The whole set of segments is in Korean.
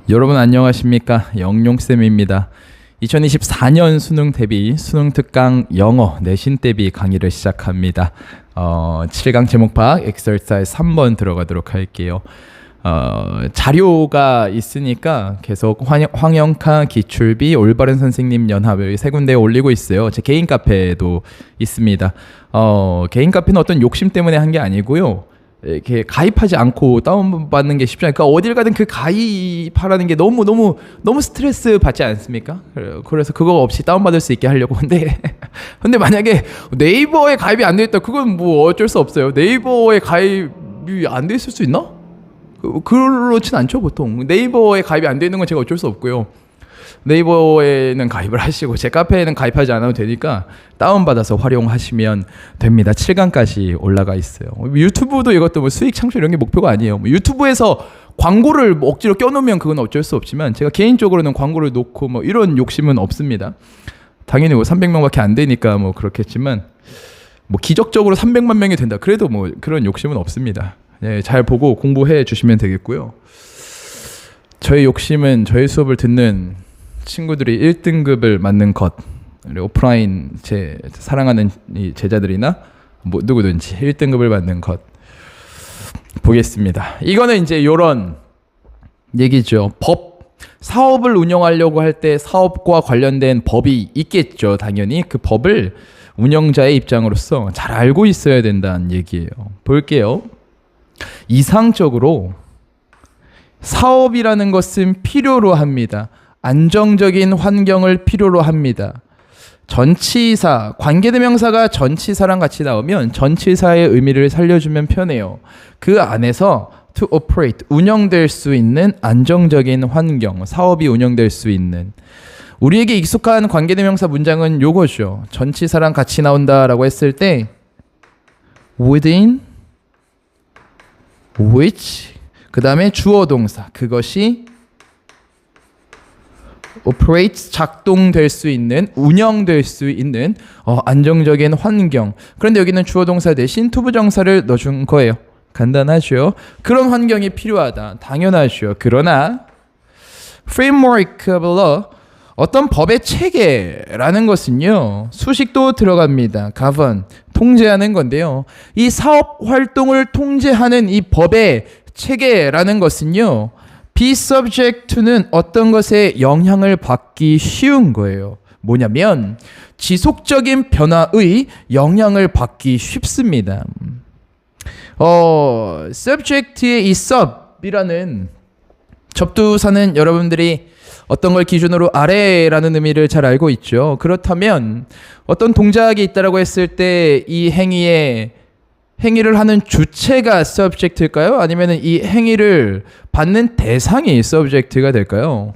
여러분 안녕하십니까? 영용쌤입니다. 2024년 수능 대비 수능 특강 영어 내신 대비 강의를 시작합니다. 7강 제목박 exercise 3번 들어가도록 할게요. 자료가 있으니까 계속 황영카, 기출비, 올바른 선생님 연합을 세 군데에 올리고 있어요. 제 개인 카페도 있습니다. 개인 카페는 어떤 욕심 때문에 한 게 아니고요. 이렇게 가입하지 않고 다운받는 게 쉽지 않으니까 어딜 가든 그 가입하라는 게 너무 스트레스 받지 않습니까? 그래서 그거 없이 다운받을 수 있게 하려고. 근데 만약에 네이버에 가입이 안 돼 있다, 그건 뭐 어쩔 수 없어요. 네이버에 가입이 안 돼 있을 수 있나? 그렇진 않죠. 보통 네이버에 가입이 안 돼 있는 건 제가 어쩔 수 없고요. 네이버에는 가입을 하시고 제 카페에는 가입하지 않아도 되니까 다운받아서 활용하시면 됩니다. 7강까지 올라가 있어요. 유튜브도 이것도 뭐 수익 창출 이런 게 목표가 아니에요. 뭐 유튜브에서 광고를 뭐 억지로 껴놓으면 그건 어쩔 수 없지만 제가 개인적으로는 광고를 놓고 뭐 이런 욕심은 없습니다. 당연히 뭐 300명밖에 안 되니까 뭐 그렇겠지만 뭐 기적적으로 300만 명이 된다 그래도 뭐 그런 욕심은 없습니다. 네, 잘 보고 공부해 주시면 되겠고요. 저의 욕심은 저희 수업을 듣는 친구들이 1등급을 맞는 것, 그리고 오프라인 제 사랑하는 이 제자들이나 뭐 누구든지 1등급을 맞는 것 보겠습니다. 이거는 이제 요런 얘기죠. 사업을 운영하려고 할 때 사업과 관련된 법이 있겠죠. 당연히 그 법을 운영자의 입장으로서 잘 알고 있어야 된다는 얘기예요. 볼게요. 이상적으로 사업이라는 것은 필요로 합니다. 안정적인 환경을 필요로 합니다. 전치사, 관계대명사가 전치사랑 같이 나오면 전치사의 의미를 살려주면 편해요. 그 안에서 to operate, 운영될 수 있는 안정적인 환경, 사업이 운영될 수 있는. 우리에게 익숙한 관계대명사 문장은 요거죠. 전치사랑 같이 나온다라고 했을 때 within, which, 그 다음에 주어 동사, 그것이 operate, 작동될 수 있는, 운영될 수 있는 안정적인 환경. 그런데 여기는 주어 동사 대신 투부정사를 넣어준 거예요. 간단하죠. 그런 환경이 필요하다. 당연하죠. 그러나 framework of law, 어떤 법의 체계라는 것은요, 수식도 들어갑니다. govern, 통제하는 건데요. 이 사업 활동을 통제하는 이 법의 체계라는 것은요, be subject to는 어떤 것에 영향을 받기 쉬운 거예요. 뭐냐면 지속적인 변화의 영향을 받기 쉽습니다. subject의 이 sub이라는 접두사는 여러분들이 어떤 걸 기준으로 아래라는 의미를 잘 알고 있죠. 그렇다면 어떤 동작이 있다라고 했을 때 이 행위를 하는 주체가 subject일까요? 아니면 이 행위를 받는 대상이 subject가 될까요?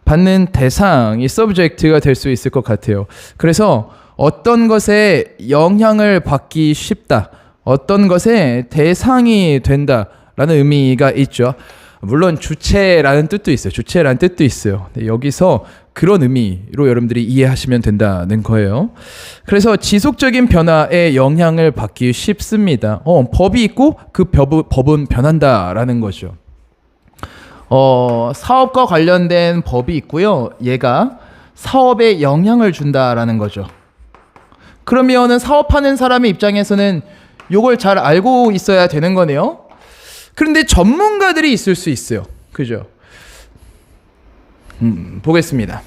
받는 대상이 subject가 될 수 있을 것 같아요. 그래서 어떤 것에 영향을 받기 쉽다, 어떤 것에 대상이 된다라는 의미가 있죠. 물론 주체라는 뜻도 있어요. 주체라는 뜻도 있어요. 여기서 그런 의미로 여러분들이 이해하시면 된다는 거예요. 그래서 지속적인 변화에 영향을 받기 쉽습니다. 법이 있고 그 법은 변한다라는 거죠. 사업과 관련된 법이 있고요. 얘가 사업에 영향을 준다라는 거죠. 그러면은 사업하는 사람의 입장에서는 이걸 잘 알고 있어야 되는 거네요. 그런데 전문가들이 있을 수 있어요. 그죠? 보겠습니다.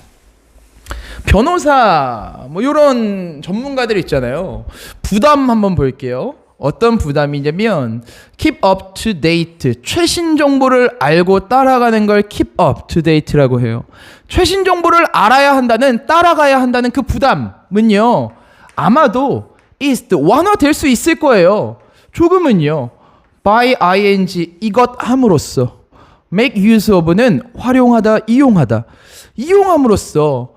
변호사, 뭐 이런 전문가들 있잖아요. 부담 한번 볼게요. 어떤 부담이냐면 keep up to date, 최신 정보를 알고 따라가는 걸 keep up to date라고 해요. 최신 정보를 알아야 한다는, 따라가야 한다는 그 부담은요, 아마도 is 완화될 수 있을 거예요. 조금은요. by ing, 이것 함으로써, make use of는 활용하다, 이용하다, 이용함으로써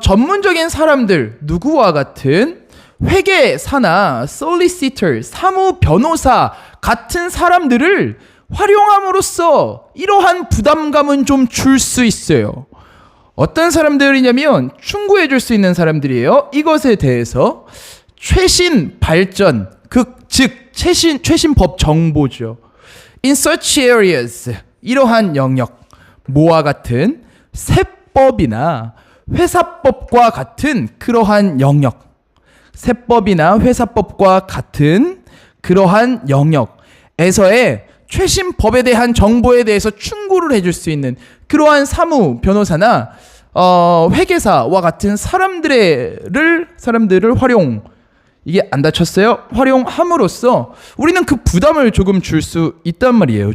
전문적인 사람들, 누구와 같은 회계사나 solicitor, 사무 변호사 같은 사람들을 활용함으로써 이러한 부담감은 좀 줄 수 있어요. 어떤 사람들이냐면 충고해 줄 수 있는 사람들이에요. 이것에 대해서 최신 발전, 즉 최신 법 정보죠. In such areas, 이러한 영역, 뭐와 같은 세법이나 회사법과 같은 그러한 영역, 세법이나 회사법과 같은 그러한 영역에서의 최신 법에 대한 정보에 대해서 충고를 해줄 수 있는 그러한 사무 변호사나 회계사와 같은 사람들을 활용, 이게 안 다쳤어요? 활용함으로써 우리는 그 부담을 조금 줄일 수 있단 말이에요.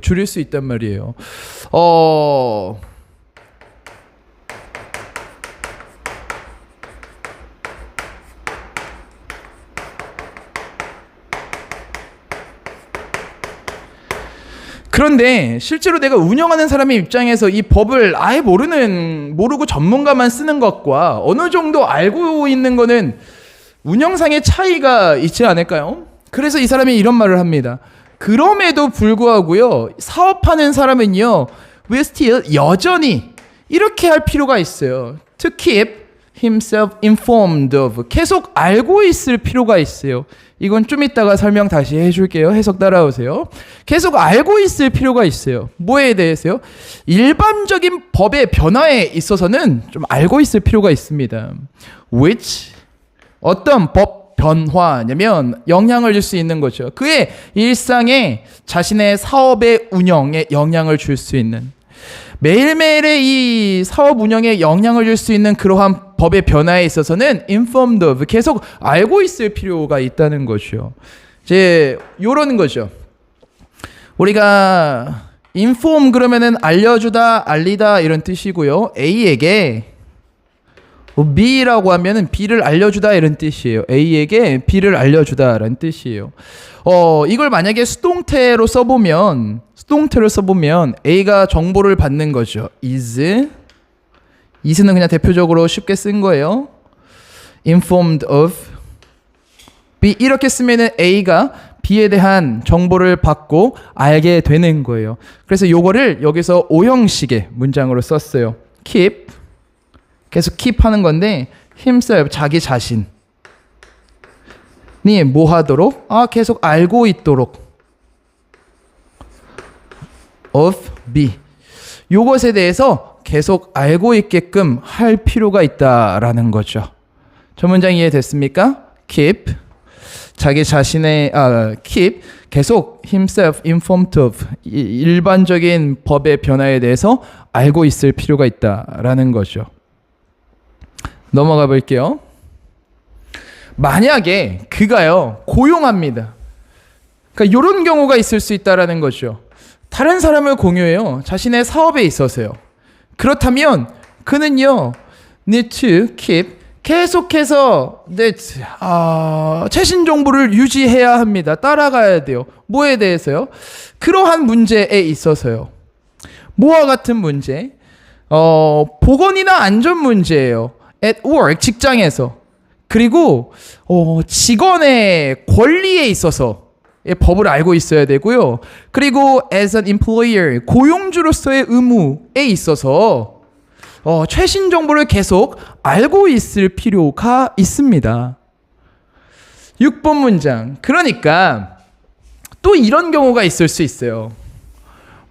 그런데 실제로 내가 운영하는 사람의 입장에서 이 법을 아예 모르고 전문가만 쓰는 것과 어느 정도 알고 있는 거는 운영상의 차이가 있지 않을까요? 그래서 이 사람이 이런 말을 합니다. 그럼에도 불구하고요, 사업하는 사람은요, will still 여전히 이렇게 할 필요가 있어요. To keep himself informed of. 계속 알고 있을 필요가 있어요. 이건 좀 이따가 설명 다시 해줄게요. 해석 따라오세요. 계속 알고 있을 필요가 있어요. 뭐에 대해서요? 일반적인 법의 변화에 있어서는 좀 알고 있을 필요가 있습니다. Which, 어떤 법 변화냐면 영향을 줄 수 있는 거죠. 그의 일상에, 자신의 사업의 운영에 영향을 줄 수 있는, 매일매일의 이 사업 운영에 영향을 줄 수 있는 그러한 법의 변화에 있어서는 informed of, 계속 알고 있을 필요가 있다는 거죠. 이제 요런 거죠. 우리가 inform 그러면은 알려주다, 알리다 이런 뜻이고요. A에게 B라고 하면은 B를 알려주다 이런 뜻이에요. A에게 B를 알려주다라는 뜻이에요. 이걸 만약에 수동태로 써보면 A가 정보를 받는 거죠. is는 그냥 대표적으로 쉽게 쓴 거예요. informed of B, 이렇게 쓰면은 A가 B에 대한 정보를 받고 알게 되는 거예요. 그래서 요거를 여기서 오형식의 문장으로 썼어요. keep, 계속 keep 하는 건데 himself, 자기 자신이 뭐 하도록? 계속 알고 있도록 of B, 요것에 대해서 계속 알고 있게끔 할 필요가 있다라는 거죠. 저 문장 이해됐습니까? keep, 자기 자신의 keep, 계속 himself informed of, 일반적인 법의 변화에 대해서 알고 있을 필요가 있다라는 거죠. 넘어가 볼게요. 만약에 그가요 고용합니다. 그러니까 이런 경우가 있을 수 있다라는 거죠. 다른 사람을 공유해요. 자신의 사업에 있어서요. 그렇다면 그는요 need to keep, 계속해서 최신 정보를 유지해야 합니다. 따라가야 돼요. 뭐에 대해서요? 그러한 문제에 있어서요. 뭐와 같은 문제? 보건이나 안전 문제예요. at work, 직장에서. 그리고 직원의 권리에 있어서 법을 알고 있어야 되고요. 그리고 as an employer, 고용주로서의 의무에 있어서 최신 정보를 계속 알고 있을 필요가 있습니다. 6번 문장. 그러니까 또 이런 경우가 있을 수 있어요.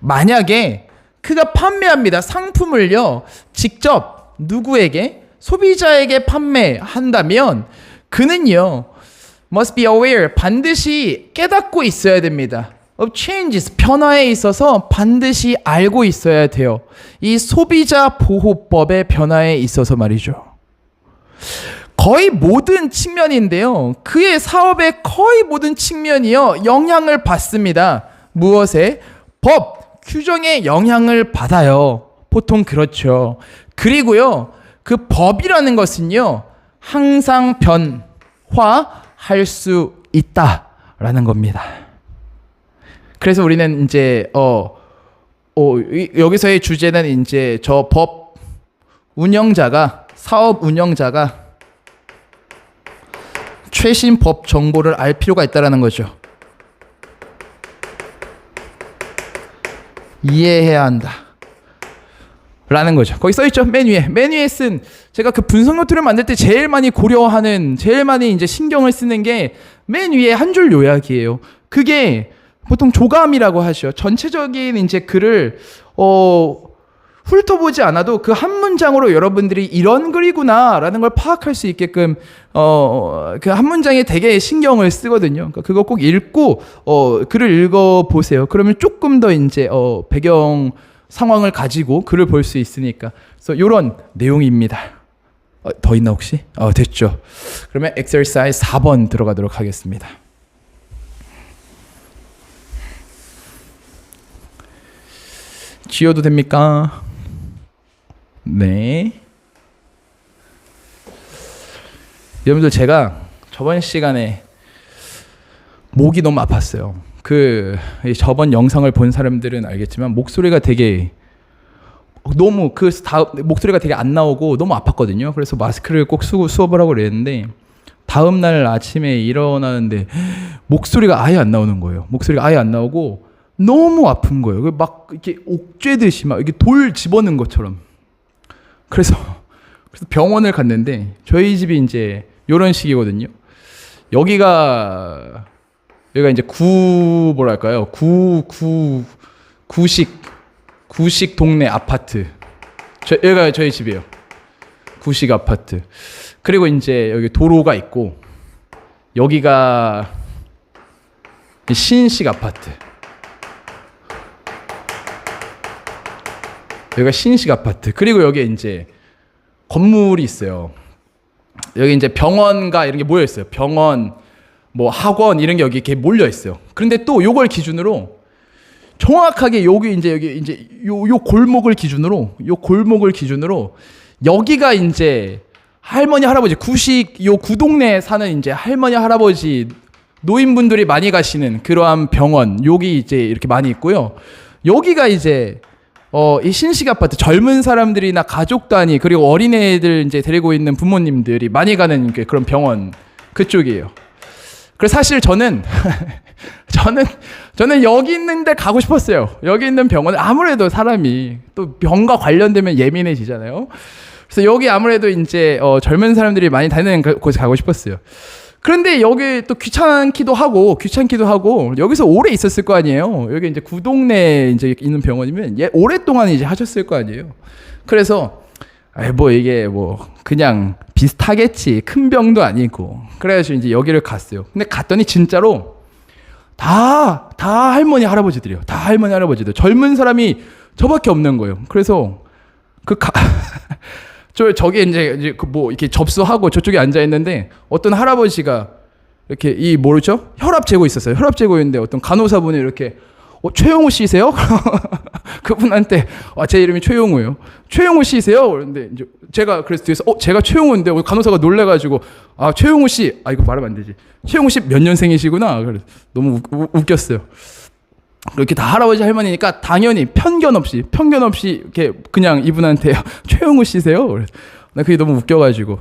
만약에 그가 판매합니다. 상품을요, 직접 누구에게? 소비자에게 판매한다면 그는요 must be aware, 반드시 깨닫고 있어야 됩니다. of changes, 변화에 있어서 반드시 알고 있어야 돼요. 이 소비자 보호법의 변화에 있어서 말이죠. 거의 모든 측면인데요. 그의 사업의 거의 모든 측면이요 영향을 받습니다. 무엇에? 법, 규정에 영향을 받아요. 보통 그렇죠. 그리고요 그 법이라는 것은요 항상 변화할 수 있다라는 겁니다. 그래서 우리는 이제 여기서의 주제는 이제 저 법 운영자가, 사업 운영자가 최신 법 정보를 알 필요가 있다라는 거죠. 이해해야 한다 라는 거죠. 거기 써있죠. 맨 위에 쓴, 제가 그 분석 노트를 만들 때 제일 많이 고려하는, 제일 많이 이제 신경을 쓰는 게 맨 위에 한 줄 요약이에요. 그게 보통 조감이라고 하죠. 전체적인 이제 글을 훑어보지 않아도 그 한 문장으로 여러분들이 이런 글이구나라는 걸 파악할 수 있게끔 그 한 문장에 되게 신경을 쓰거든요. 그러니까 그거 꼭 읽고 글을 읽어 보세요. 그러면 조금 더 이제 배경 상황을 가지고 글을 볼 수 있으니까. 그래서 이런 내용입니다. 더 있나 혹시? 됐죠. 그러면 exercise 4번 들어가도록 하겠습니다. 지어도 됩니까? 네. 여러분들 제가 저번 시간에 목이 너무 아팠어요. 저번 영상을 본 사람들은 알겠지만 목소리가 되게 너무 목소리가 되게 안 나오고 너무 아팠거든요. 그래서 마스크를 꼭 쓰고 수업을 하고 그랬는데 다음 날 아침에 일어나는데 목소리가 아예 안 나오는 거예요. 목소리가 아예 안 나오고 너무 아픈 거예요. 막 이렇게 옥죄듯이 막 이렇게 돌 집어넣은 것처럼. 그래서 병원을 갔는데 저희 집이 이제 이런 식이거든요. 여기가 이제 구식 동네 아파트. 여기가 저희 집이에요. 구식 아파트. 그리고 이제 여기 도로가 있고 여기가 신식 아파트. 여기가 신식 아파트. 그리고 여기에 이제 건물이 있어요. 여기 이제 병원과 이런 게 모여 있어요. 병원, 뭐 학원 이런 게 여기 이렇게 몰려 있어요. 그런데 또 요걸 기준으로 정확하게 요 골목을 기준으로 여기가 이제 할머니 할아버지 요 구동네에 사는 이제 할머니 할아버지 노인분들이 많이 가시는 그러한 병원 여기 이제 이렇게 많이 있고요. 여기가 이제 이 신식 아파트 젊은 사람들이나 가족 단위 그리고 어린애들 이제 데리고 있는 부모님들이 많이 가는 그런 병원 그쪽이에요. 그래서 사실 저는 여기 있는데 가고 싶었어요. 여기 있는 병원 아무래도 사람이 또 병과 관련되면 예민해지잖아요. 그래서 여기 아무래도 이제 젊은 사람들이 많이 다니는 곳에 가고 싶었어요. 그런데 여기 또 귀찮기도 하고 여기서 오래 있었을 거 아니에요. 여기 이제 구동네에 이제 있는 병원이면 오랫동안 이제 하셨을 거 아니에요. 그래서 이게 그냥 비슷하겠지. 큰 병도 아니고. 그래가지고 이제 여기를 갔어요. 근데 갔더니 진짜로 다 할머니 할아버지들이에요. 다 할머니 할아버지들. 젊은 사람이 저밖에 없는 거예요. 그래서 저기 이제 이렇게 접수하고 저쪽에 앉아 있는데 어떤 할아버지가 이렇게 뭐죠? 혈압 재고 있었어요. 혈압 재고 있는데 어떤 간호사분이 이렇게 최용우 씨세요? 그분한테 제 이름이 최용우예요. 최용우 씨세요? 그런데 이제 제가 그래서 뒤에서 제가 최용우인데 간호사가 놀래가지고 최용우 씨 이거 말하면 안 되지. 최용우 씨 몇 년생이시구나. 그래서 너무 웃겼어요. 이렇게 다 할아버지 할머니니까 당연히 편견 없이 이렇게 그냥 이분한테 최용우 씨세요? 그래서 그게 너무 웃겨가지고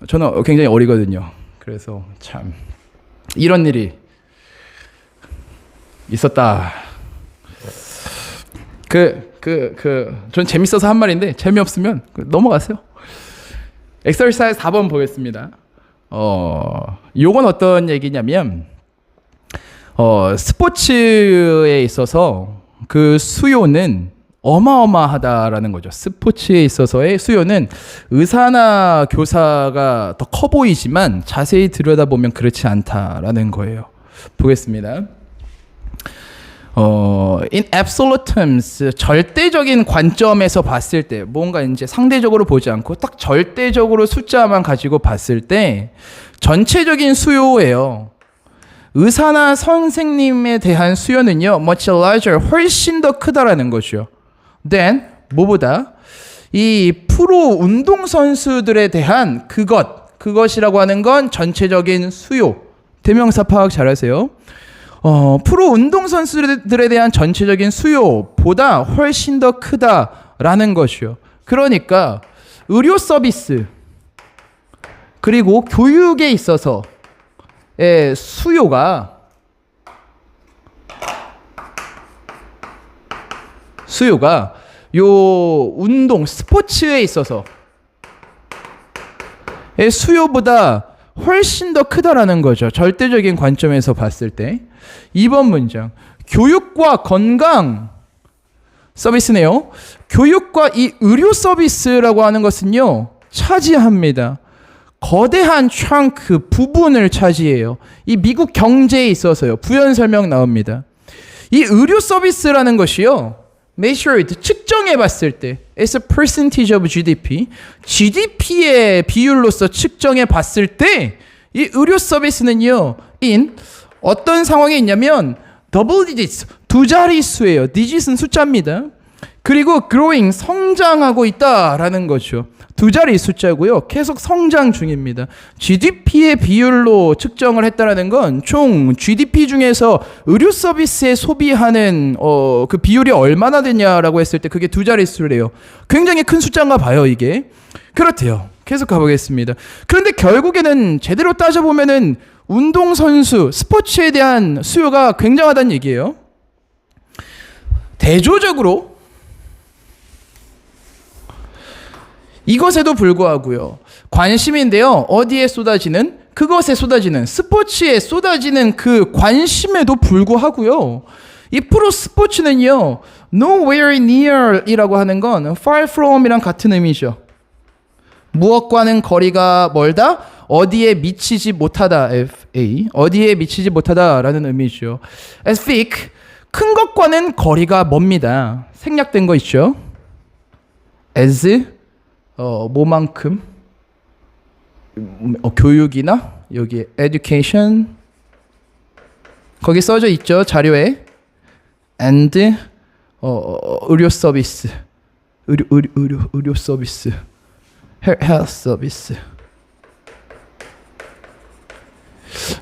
저는 굉장히 어리거든요. 그래서 참 이런 일이 있었다. 전 재밌어서 한 말인데 재미없으면 넘어가세요. 엑서사이즈 4번 보겠습니다. 요건 어떤 얘기냐면 스포츠에 있어서 그 수요는 어마어마하다라는 거죠. 스포츠에 있어서의 수요는 의사나 교사가 더 커 보이지만 자세히 들여다보면 그렇지 않다라는 거예요. 보겠습니다. In absolute terms, 절대적인 관점에서 봤을 때, 뭔가 이제 상대적으로 보지 않고 딱 절대적으로 숫자만 가지고 봤을 때 전체적인 수요예요. 의사나 선생님에 대한 수요는요, much larger, 훨씬 더 크다라는 거죠. Then, 뭐보다 이 프로 운동선수들에 대한 그것이라고 하는 건 전체적인 수요. 대명사 파악 잘하세요. 프로 운동선수들에 대한 전체적인 수요보다 훨씬 더 크다라는 것이요. 그러니까 의료 서비스 그리고 교육에 있어서 수요가 요 운동 스포츠에 있어서 수요보다 훨씬 더 크다라는 거죠. 절대적인 관점에서 봤을 때. 2번 문장. 교육과 건강, 서비스네요. 교육과 이 의료 서비스라고 하는 것은요, 차지합니다. 거대한 트렁크 부분을 차지해요. 이 미국 경제에 있어서요. 부연 설명 나옵니다. 이 의료 서비스라는 것이요, measured, 측정해 봤을 때 as a percentage of GDP, GDP의 비율로서 측정해 봤을 때 이 의료 서비스는요, in 어떤 상황에 있냐면 double digits, 두 자릿수예요. digit은 숫자입니다. 그리고 growing, 성장하고 있다라는 거죠. 두 자리 숫자고요. 계속 성장 중입니다. GDP의 비율로 측정을 했다라는 건 총 GDP 중에서 의료 서비스에 소비하는 그 비율이 얼마나 되냐라고 했을 때 그게 두 자릿수래요. 굉장히 큰 숫자인가 봐요, 이게. 그렇대요. 계속 가보겠습니다. 그런데 결국에는 제대로 따져보면은 운동선수, 스포츠에 대한 수요가 굉장하다는 얘기예요. 대조적으로 이것에도 불구하고요, 관심인데요, 어디에 쏟아지는? 그것에 쏟아지는, 스포츠에 쏟아지는 그 관심에도 불구하고요, 이 프로 스포츠는요, nowhere near 이라고 하는 건 far from 이랑 같은 의미죠. 무엇과는 거리가 멀다? 어디에 미치지 못하다. FA. 어디에 미치지 못하다라는 의미죠. as thick, 큰 것과는 거리가 멉니다. 생략된 거 있죠. as 뭐만큼, 교육이나 여기 education 거기 써져 있죠, 자료에. and 의료 서비스, 의료 서비스, health 서비스,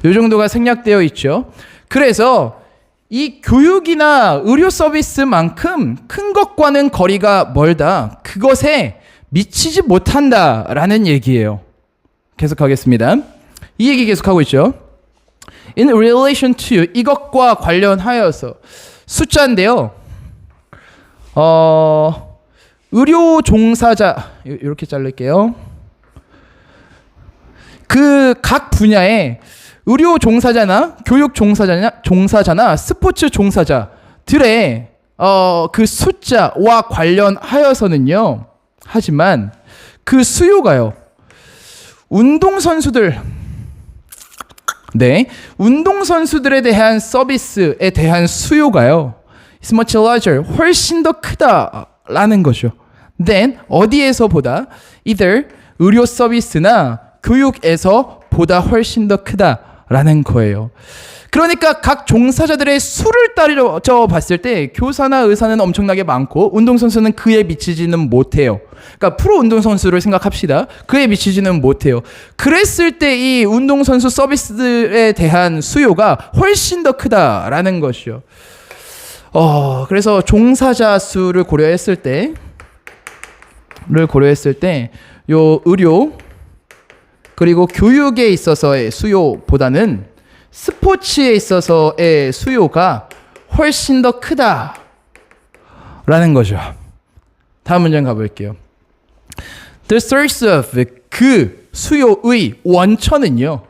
이 정도가 생략되어 있죠. 그래서 이 교육이나 의료 서비스만큼 큰 것과는 거리가 멀다. 그것에 미치지 못한다라는 얘기예요. 계속하겠습니다. 이 얘기 계속하고 있죠. In relation to, 이것과 관련하여서, 숫자인데요. 의료 종사자, 이렇게 자를게요. 그 각 분야에 의료 종사자나 교육 종사자나 스포츠 종사자들의 그 숫자와 관련하여서는요. 하지만 그 수요가요, 운동선수들에 대한 서비스에 대한 수요가요, is much larger, 훨씬 더 크다라는 거죠. then 어디에서 보다? either 의료 서비스나 교육에서 보다 훨씬 더 크다라는 거예요. 그러니까 각 종사자들의 수를 따져 봤을 때 교사나 의사는 엄청나게 많고 운동선수는 그에 미치지는 못해요. 그러니까 프로 운동선수를 생각합시다. 그에 미치지는 못해요. 그랬을 때 이 운동선수 서비스들에 대한 수요가 훨씬 더 크다라는 것이요. 그래서 종사자 수를 고려했을 때 요 의료 그리고 교육에 있어서의 수요보다는 스포츠에 있어서의 수요가 훨씬 더 크다라는 거죠. 다음 문장 가볼게요. The source of, 그 수요의 원천은요,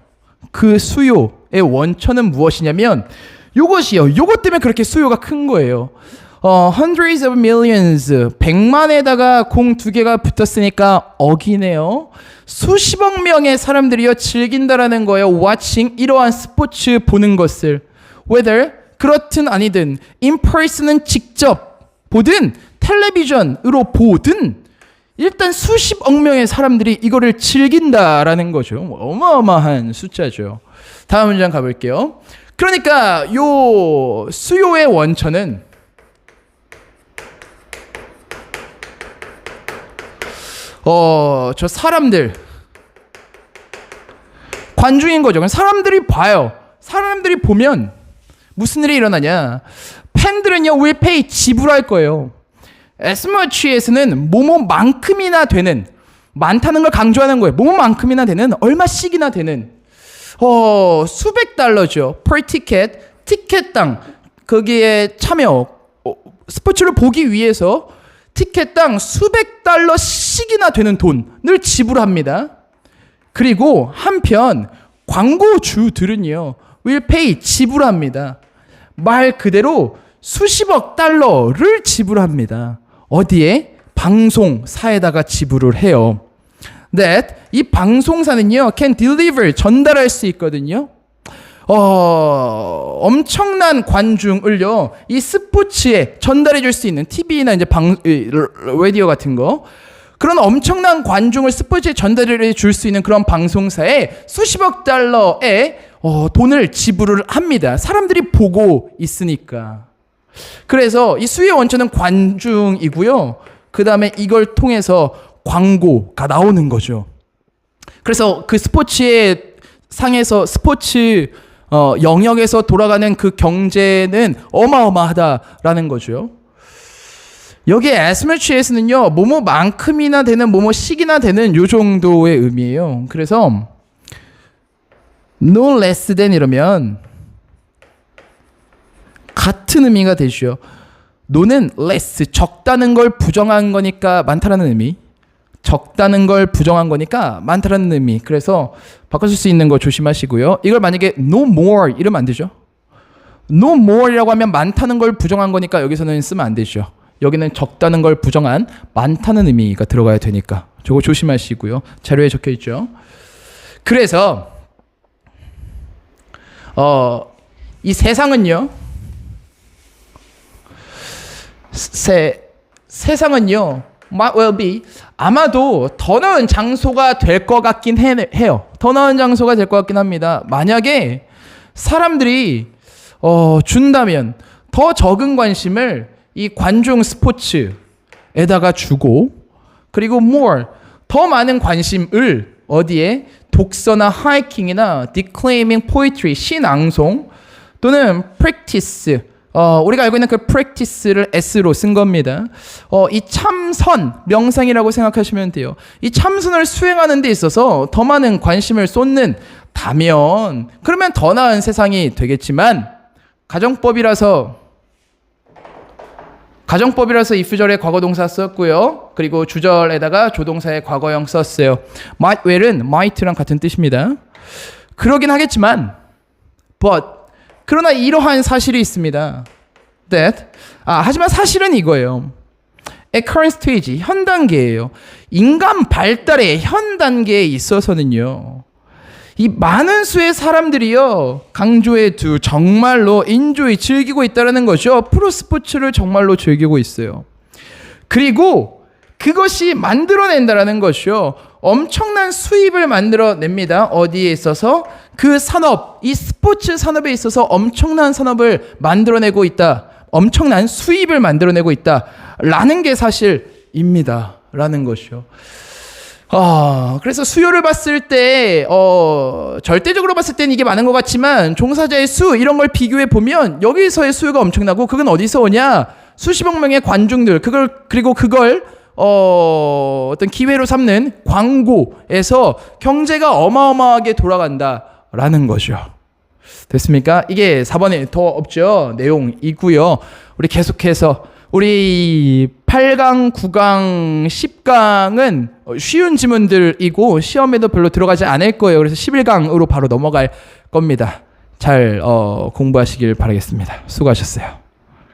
그 수요의 원천은 무엇이냐면 요것이요. 요것 때문에 그렇게 수요가 큰 거예요. hundreds of millions, 100만에다가 공 두 개가 붙었으니까 억이네요. 수십억 명의 사람들이요 즐긴다라는 거예요. watching, 이러한 스포츠 보는 것을. whether, 그렇든 아니든, in person은 직접 보든 텔레비전으로 보든 일단 수십억 명의 사람들이 이거를 즐긴다라는 거죠. 어마어마한 숫자죠. 다음 문장 가볼게요. 그러니까 요 수요의 원천은 저 사람들, 관중인 거죠. 사람들이 봐요. 사람들이 보면 무슨 일이 일어나냐? 팬들은요, will pay, 지불할 거예요. as much as는 뭐뭐만큼이나 되는, 많다는 걸 강조하는 거예요. 뭐뭐만큼이나 되는, 얼마씩이나 되는, 수백 달러죠. per ticket, 티켓당, 거기에 참여, 스포츠를 보기 위해서 티켓당 수백 달러씩이나 되는 돈을 지불합니다. 그리고 한편 광고주들은요, will pay, 지불합니다. 말 그대로 수십억 달러를 지불합니다. 어디에? 방송사에다가 지불을 해요. That 이 방송사는요, can deliver, 전달할 수 있거든요. 엄청난 관중을요, 이 스포츠에 전달해 줄 수 있는 TV나 이제 라디오 같은 거, 그런 엄청난 관중을 스포츠에 전달해 줄 수 있는 그런 방송사에 수십억 달러의 돈을 지불을 합니다. 사람들이 보고 있으니까. 그래서 이 수의 원천은 관중이고요. 그 다음에 이걸 통해서 광고가 나오는 거죠. 그래서 그 스포츠의 상에서 스포츠 영역에서 돌아가는 그 경제는 어마어마하다라는 거죠. 여기에 as much as는요, 뭐뭐만큼이나 되는, 뭐뭐씩이나 되는 요 정도의 의미예요. 그래서 no less than 이러면 같은 의미가 되죠. no는 less, 적다는 걸 부정한 거니까 많다라는 의미. 적다는 걸 부정한 거니까 많다라는 의미. 그래서 바꿔줄 수 있는 거 조심하시고요. 이걸 만약에 no more 이러면 안 되죠. no more이라고 하면 많다는 걸 부정한 거니까 여기서는 쓰면 안 되죠. 여기는 적다는 걸 부정한 많다는 의미가 들어가야 되니까 저거 조심하시고요. 자료에 적혀 있죠. 그래서 이 세상은요, 세상은요, might well be, 아마도 더 나은 장소가 될 것 같긴 해요. 더 나은 장소가 될 것 같긴 합니다. 만약에 사람들이 준다면 더 적은 관심을 이 관중 스포츠에다가 주고, 그리고 more, 더 많은 관심을 어디에? 독서나 하이킹이나 declaiming poetry, 시낭송, 또는 practice, 우리가 알고 있는 그 practice를 S로 쓴 겁니다. 이 참선, 명상이라고 생각하시면 돼요. 이 참선을 수행하는 데 있어서 더 많은 관심을 쏟는다면, 그러면 더 나은 세상이 되겠지만, 가정법이라서 if절에 과거동사 썼고요. 그리고 주절에다가 조동사의 과거형 썼어요. might well은 might랑 같은 뜻입니다. 그러긴 하겠지만, but, 그러나 이러한 사실이 있습니다. That, 하지만 사실은 이거예요. At current stage, 현 단계예요. 인간 발달의 현 단계에 있어서는요, 이 많은 수의 사람들이요, 강조해 두 정말로 인조이 즐기고 있다는 거죠. 프로스포츠를 정말로 즐기고 있어요. 그리고 그것이 만들어낸다라는 것이요, 엄청난 수입을 만들어냅니다. 어디에 있어서? 그 산업, 이 스포츠 산업에 있어서 엄청난 산업을 만들어내고 있다. 엄청난 수입을 만들어내고 있다. 라는 게 사실입니다. 라는 것이요. 그래서 수요를 봤을 때, 절대적으로 봤을 때는 이게 많은 것 같지만, 종사자의 수, 이런 걸 비교해 보면, 여기서의 수요가 엄청나고, 그건 어디서 오냐? 수십억 명의 관중들, 그리고 그걸, 어떤 기회로 삼는 광고에서 경제가 어마어마하게 돌아간다라는 거죠. 됐습니까? 이게 4번에 더 없죠? 내용이고요. 우리 계속해서 우리 8강, 9강, 10강은 쉬운 지문들이고 시험에도 별로 들어가지 않을 거예요. 그래서 11강으로 바로 넘어갈 겁니다. 잘 공부하시길 바라겠습니다. 수고하셨어요.